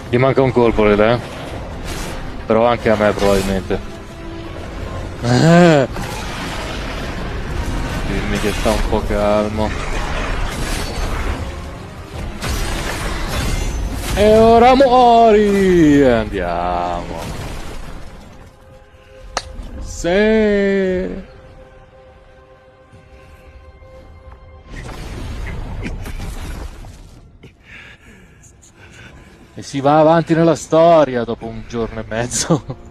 Gli manca un colpo, Lele. Però anche a me, probabilmente. Dimmi che sta un po' calmo. E ora muori! Andiamo. Sì. E si va avanti nella storia dopo un giorno e mezzo.